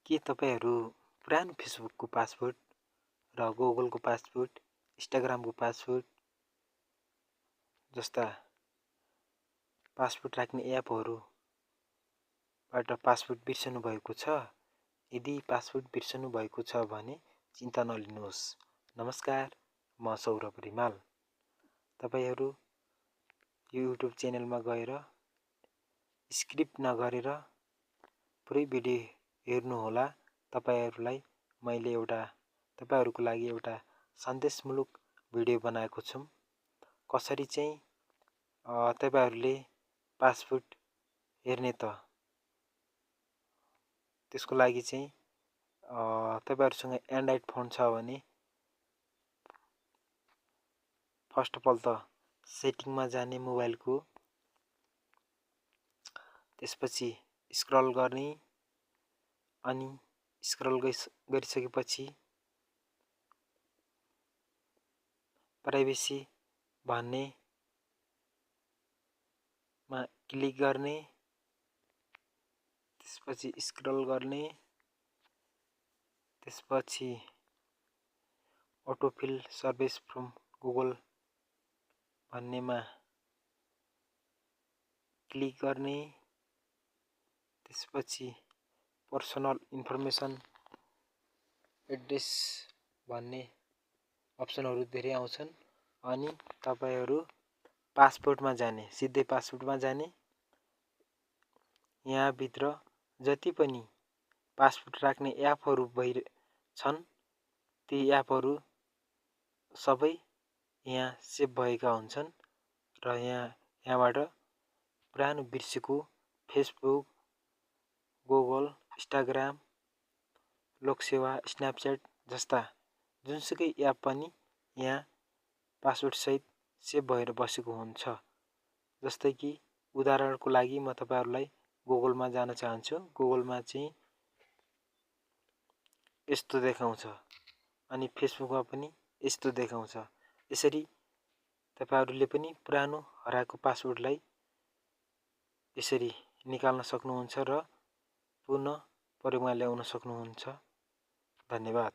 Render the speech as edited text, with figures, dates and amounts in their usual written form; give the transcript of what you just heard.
के तपाईहरू पुरानो फेसबुकको पासवर्ड र गुगलको पासवर्ड, इन्स्टाग्रामको पासवर्ड जस्ता पासवर्ड राख्ने एपहरूबाट पासवर्ड बिर्सनु भएको छ? यदि पासवर्ड बिर्सनु भएको छ भने चिन्ता नलिनुहोस्। नमस्कार, म सौरभ रिमाल। तपाईहरू यो युट्युब च्यानलमा गएर स्क्रिप्ट नगरेर पुरै भिडियो हेर्नुहोला। तपाईहरुलाई मैले तपाईहरुको लागि एउटा सन्देशमूलक भिडियो बनाएको छु। कसरी चाहिँ तपाईहरुले पासवर्ड हेर्ने त त्यसको लागि चाहिँ तपाईहरुसँग एन्ड्रोइड फोन छ भने फर्स्ट अफ अल त सेटिङमा जाने मोबाइलको, त्यसपछि स्क्रल गर्ने, अनि स्क्रल गरिसकेपछि प्राइभेसी भन्ने मा क्लिक गर्ने, त्यसपछि स्क्रल गर्ने, त्यसपछि अटोफिल सर्भिस फ्रम गुगल भन्नेमा क्लिक गर्ने, त्यसपछि पर्सनल इन्फर्मेसन एड्रेस भन्ने अप्सनहरु धेरै आउँछन्। अनि तपाईहरु पासवर्डमा जाने, सिधै पासवर्डमा जाने। यहाँ भित्र जति पनि पासवर्ड राख्ने एपहरु छन् ती एपहरु सबै यहाँ सेभ भएका हुन्छन् र यहाँबाट पुरानो बिर्सेको Facebook, Google, Instagram, Lok Sewa, Snapchat जस्ता जुनसुकै एप पनि यहाँ पासवर्ड सहित सेभ भएर बसेको हुन्छ। जस्तै कि उदाहरणको लागि म तपाईहरुलाई गुगलमा जान चाहन्छु। गुगलमा चाहिँ यस्तो देखाउँछ अनि फेसबुकमा पनि यस्तो देखाउँछ। यसरी तपाईहरुले पनि पुरानो हराएको पासवर्डलाई यसरी निकाल्न सक्नुहुन्छ र पुनः प्रयोगमा ल्याउन सक्नुहुन्छ। धन्यवाद।